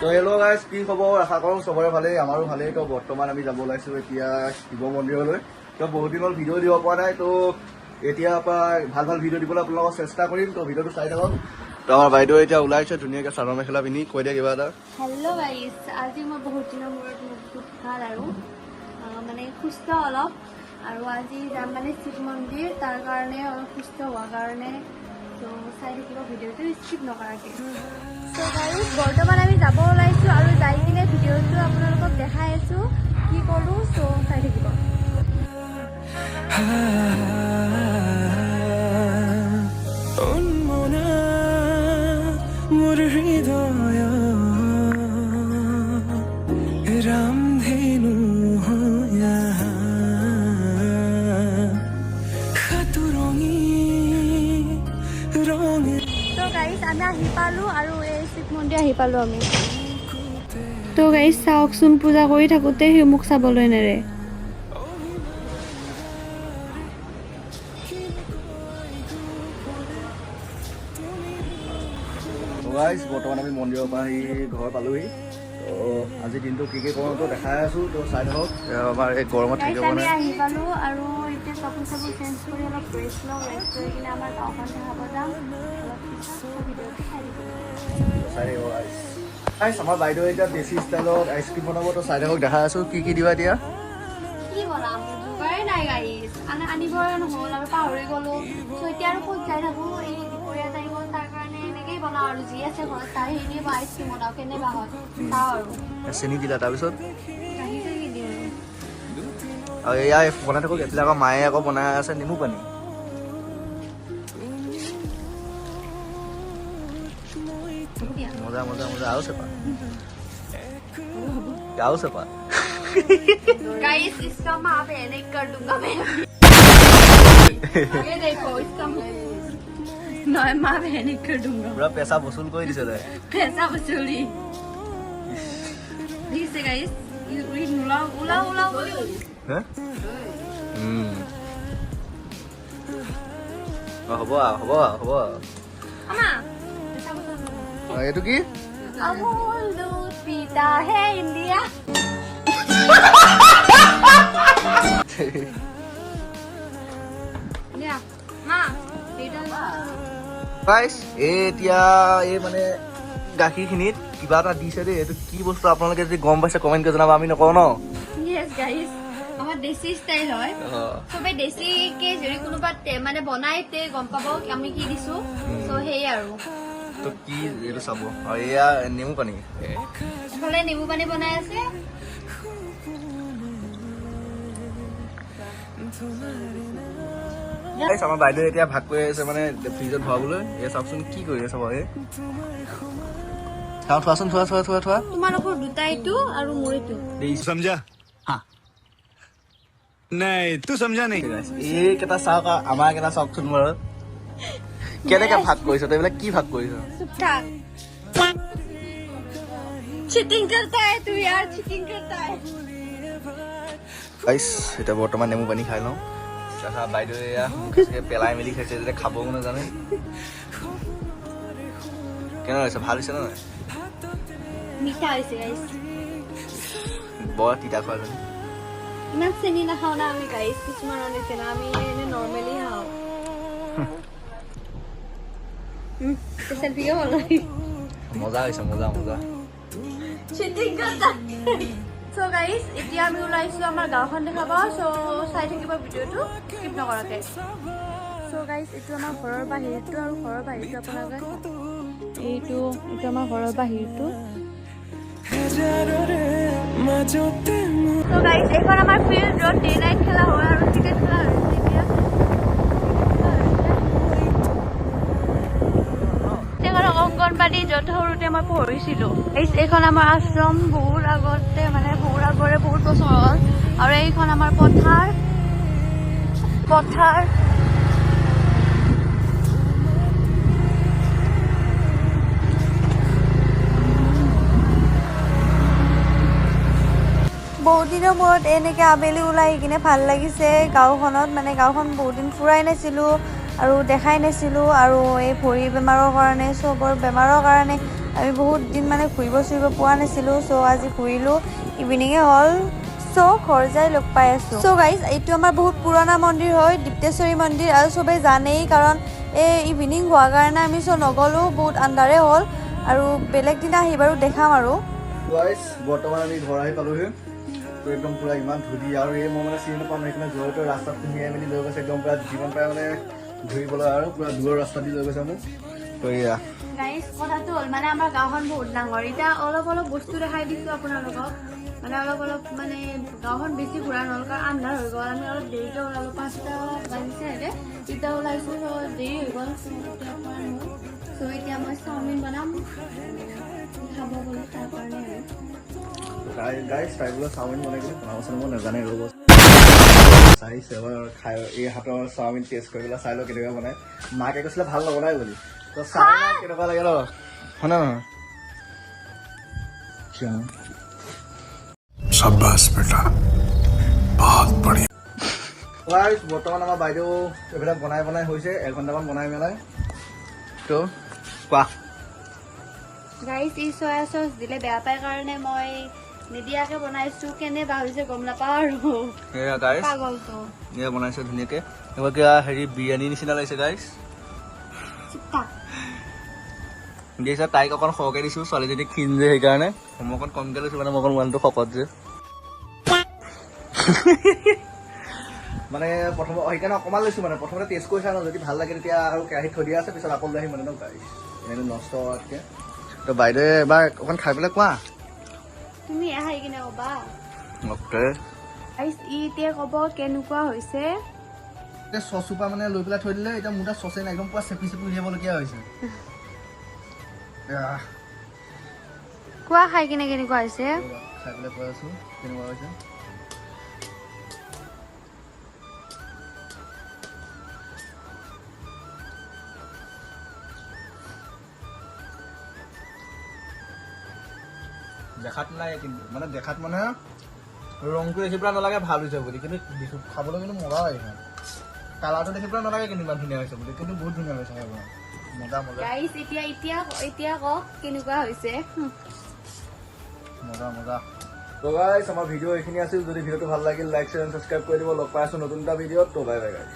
তো hello' guys, কি খবৰ? আশা কৰোঁ চবৰে ভালেই, আমাৰো ভালেই। তো বৰ্তমান আমি যাব ওলাইছোঁ এতিয়া শিৱ মন্দিৰলৈ। তো বহুত দিন হ'ল ভিডিঅ' দিব পৰা নাই, তো এতিয়াৰ পৰা ভাল ভাল ভিডিঅ' দিবলৈ আপোনালোকক চেষ্টা কৰিম। তো ভিডিঅ'টো চাই থাকক। তো আমাৰ বাইদেউ এতিয়া ওলাইছে ধুনীয়াকৈ চাদৰ মেখেলা পিন্ধি। কৈ দিয়া কিবা এটা। হেল্ল' গাইজ, আজি মই বহুত দিনৰ মূৰত বহুত ভাল আৰু মানে সুস্থ অলপ, আৰু আজি যাম মানে শিৱ মন্দিৰ, তাৰ কাৰণে অলপ সুস্থ হোৱাৰ কাৰণে। তো চাই থাকিব ভিডিঅ'টো স্কিপ নকৰাকৈ। তো গাইজ, বৰ্তমান আমি যাব ওলাইছোঁ আৰু যাই কিনে ভিডিঅ'টো আপোনালোকক দেখাই আছোঁ কি কৰোঁ। তো চাই থাকিব। আমি আহি পালোঁ আৰু এই শিৱ মন্দিৰ আহি পালোঁ আমি। তো গাইজ চাওকচোন, পূজা কৰি থাকোঁতে সি মোক চাবলৈ নেৰে। গাইজ, বৰ্তমান আমি মন্দিৰৰ পৰা আহি ঘৰ পালোহি। তো আজি দিনটো কি কি কৰোঁ তো দেখাই আছোঁ। তো চাই থাকক। আমাৰ এই গৰমত থাকিব আমি নাই। আহি পালোঁ আৰু এতিয়া কাপোৰ চাপোৰ চেঞ্জ কৰি অলপ ৰেষ্ট লওঁ। ৰেষ্ট কৰি কিনে আমাৰ গাঁওখন দেখাব যাম। অলপ পিছত ভিডিঅ'টো চাই থাকিব গাইজ। আমাৰ বাইদেউ এতিয়া দেশী ষ্টাইলত আইচক্ৰীম বনাব। তো চাই থাকক, দেখাই আছোঁ কি কি দিবা এতিয়া। কি বনাম, যোগাৰে নাই গাইজ, আনিবই নহ'ল আৰু পাহৰি গ'লোঁ। চ' এতিয়া আৰু ক'ত যাই থাকোঁ, এই দুপৰীয়া টাইমত, তাৰ কাৰণে এনেকেই বনাওঁ আৰু যি আছে ঘৰত তাই সেইখিনি মই আইচক্ৰীম বনাওঁ। কেনেবা হয় চাওঁ আৰু। চেনি দিলা, তাৰপিছত গাখীৰ চাখীৰ দিওঁ আৰু এয়া বনাই থাকক। এইফালে আকৌ মায়ে আকৌ বনাই আছে নেমু পানী। মজা মজা মজা, আৰু চেপা আৰু চেপা। गाइस, इसका माँ पहले कर दूंगा मैं। ये देखो, इसका मैं माँ पहले कर दूंगा। পুৰা পেচা বসুল কৰি দিছে তাই। पैसा वसूली। दिसे गाइस, ये उला उला उला उला। হে হ'ব হ'ব হ'ব। अम्मा, এইটো কি? अमूल दूध पीता है इंडिया। या माँ, पीता है। গাইছ, এতিয়া এই মানে গাখীৰখিনিত কিবা এটা দিছে দেই। এইটো কি বস্তু আপোনালোকে যদি গম পাইছে কমেণ্ট কৰি জনাব, আমি নকওঁ ন। यस गाइस, আমাৰ দেশী ষ্টাইল হয়। সবে দেশীকে যদি কোনোবা মানে বনাই তে গম পাব আমি কি দিছো। চ' সেই আৰু তো কি এইটো চাব। আৰু এয়া নেমু পানী। এফালে নেমু পানী বনাই আছে। আমাৰ বাইদেউ এতিয়া ভাগ কৰি আছে মানে ফ্ৰিজত ভৰাবলৈ। এয়া চাওকচোন কি কৰি আছে বাৰু। থোৱাচোন, থোৱা থোৱা থোৱা থোৱা। তোমালোকৰ দুটা এইটো আৰু মোৰ এইটো। समझा? हाँ नहीं तू समझा नहीं। এইকেইটা চাওক, আমাৰ কেইটা চাওকচোন বাৰু। কেনেকে ভাগ কৰিছ তই, এইবিলাক কি ভাগ কৰিছ? चुप थाक। चीटिंग करता है तू यार, चीटिंग करता है। গাইছ, এতিয়া বৰ্তমান নেমু পানী খাই লওঁ। তাৰপৰা বাইদেউ এয়া মুখে চুখে পেলাই মেলি খাইছে, যেতিয়া খাবও নাজানে। কেনে হৈছে, ভাল হৈছে নহয়? মিঠা হৈছে গাইছ। বৰ তিতা খোৱা জানে। ইমান চেনি নাখাওঁ না আমি গাইছ, কিছুমানৰ নিচিনা আমি এনে নৰ্মেলি খাওঁ। চেলফিকে ভাল লাগে। মজা হৈছে, মজা মজা। চিটিং কৰতা। সো গাইস, এতিয়া আমি ওলাইছো আমাৰ গাঁওখন দেখাব। সো চাই থাকিব ভিডিঅ'টো স্কিপ নকৰাকে। সো গাইস, এইটো আমাৰ ঘৰৰ বাহিৰটো, আৰু ঘৰৰ বাহিৰটো আপোনালোকে এইটো আমাৰ ঘৰৰ বাহিৰটো। সো গাইস, এখন আমাৰ ফিল্ড ৰোড, ডে নাইট খেলা হয় আৰু ক্ৰিকেট খেলা হৈছে এতিয়া। অংগনবাদী য'ত সৰুতে মই পঢ়িছিলোঁ। এইখন আমাৰ আশ্ৰম, বহুত আগতে মানে বহুত আগৰে, বহুত বছৰ হ'ল। আৰু এইখন আমাৰ পথাৰ। বহুত দিনৰ মূৰত এনেকৈ আবেলি ওলাই কিনে ভাল লাগিছে গাঁওখনত। মানে গাঁওখন বহুত দিন ফুৰাই নাছিলোঁ আৰু দেখাই নাছিলোঁ। আৰু এই ভৰি বেমাৰৰ কাৰণে, চবৰ বেমাৰৰ কাৰণে আমি বহুত দিন মানে ঘূৰিব চুৰিব পোৱা নাছিলোঁ চ' আজি ঘূৰিলোঁ ইভিনিঙে হ'ল চ' ঘৰ যাই লগ পাই আছোঁ চ' গাইজ এইটো আমাৰ বহুত পুৰণা মন্দিৰ হয় দীপ্তেশ্বৰী মন্দিৰ আৰু চবেই জানেই কাৰণ এই ইভিনিং হোৱাৰ কাৰণে আমি চ' নগ'লোঁ বহুত আন্ধাৰে হ'ল আৰু বেলেগ দিনা আহি বাৰু দেখাম আৰু গাইজ বৰ্তমান আমি ঘৰ আহি পালোহি তো একদম পুৰা ইমান ধূলি আৰু এই মই মানে চিনি নাপাওঁ সেইকাৰণে জয়টো ৰাস্তাত সুমিয়াই মেলি লৈ গৈছে একদম পুৰা যিমান পাৰে মানে ঘূৰিবলৈ আৰু পুৰা দূৰৰ ৰাস্তা দি লৈ গৈছে মোক তো এয়া গাইজ কথাটো হ'ল মানে আমাৰ গাঁওখন বহুত ডাঙৰ এতিয়া অলপ অলপ বস্তু দেখাই দিছোঁ আপোনালোকক মানে অলপ অলপ মানে গাঁওখন বেছি ঘূৰা নহ'ল কাৰণ আন্ধাৰ হৈ গ'ল আমি অলপ দেৰিকৈ ওলালোঁ 5টা বাজিছে এনেকৈ তেতিয়া ওলাইছোঁ দেৰি হৈ গ'ল চ' এতিয়া মই চাওমিন বনাম খাব গ'লো তাৰ কাৰণে আৰু গাইজ টাইপলৈ চাওমিন বনাই কিনে বনাবচোন মই নাজানে ৰ'ব চাইছে এবাৰ খাই এই হাতৰ চাওমিন টেষ্ট কৰি পেলাই চাই লওঁ কেনেকুৱা বনাই মাকে কৈছিলে ভাল নবনাই বুলি তো চাই লওঁ কেনেকুৱা লাগে ন হয় নে নহয় शाबाश बेटा बहुत बढ़िया গাইজ বৰ্তমান আমাৰ বাইদেউ এইবিলাক বনাই বনাই হৈছে 1 ঘণ্টামান বনাই মেলাই তো কোৱা গাইজ ই চয়া চচ দিলে বেয়া পায় কাৰণে মই নিদিয়াকৈ বনাইছোঁ কেনে বা হৈছে গম নাপাওঁ আৰু এয়া গাইজ পাগলটো এয়া বনাইছে ধুনীয়াকৈ এবাৰ কিবা হেৰি বিৰিয়ানী নিচিনা লাগিছে গাইজ দিছে তাইক অকণ সৰহকৈ দিছোঁ ছোৱালীজনী ক্ষীণ যে সেইকাৰণে মই অকণ কমকৈ লৈছোঁ মানে মই অকণ মানুহটো শকত যে মানে প্ৰথম সেইকাৰণে অকণমান লৈছোঁ মানে প্ৰথমতে টেষ্ট কৰি চাওঁ ন যদি ভাল লাগে তেতিয়া আৰু কেৰাহীত থৈ দিয়া আছে পিছত আকৌ লৈ আহিম মানে ন গাড়ী এনেকৈ নষ্ট হোৱাতকৈ তো বাইদেৱে এবাৰ অকণ খাই পেলাই কোৱা তুমি আহি কিনে ক'বা অ'কে গাইজ ই এতিয়া ক'ব কেনেকুৱা হৈছে এতিয়া চচোপা মানে লৈ পেলাই থৈ দিলে এতিয়া মোৰ তাত চচে নাই একদম পুৰা চেপি চেপি উলিয়াবলগীয়া হৈছে কোৱা খাই কিনে কেনেকুৱা হৈছে খাই পেলাই কৈ আছোঁ কেনেকুৱা হৈছে দেখাত নাই কিন্তু মানে দেখাত মানে ৰংটো দেখি পেলাই নালাগে ভাল হৈছে বুলি কিন্তু খাবলৈ কিন্তু মজা লাগিছে কালাৰটো দেখি পেলাই নালাগে কিন্তু ইমান ধুনীয়া হৈছে বুলি কিন্তু বহুত ধুনীয়া হৈছে খাবলৈ মজা মজা গাইজ এতিয়া কওক কেনেকুৱা হৈছে মজা মজা তো গাইজ আমাৰ ভিডিঅ' এইখিনি আছিল যদি ভিডিঅ'টো ভাল লাগিল লাইক শ্বেয়াৰ ছাবস্ক্ৰাইব কৰি দিব লগ পাই আছোঁ নতুন এটা ভিডিঅ'ত তো বাই বাই গাইজ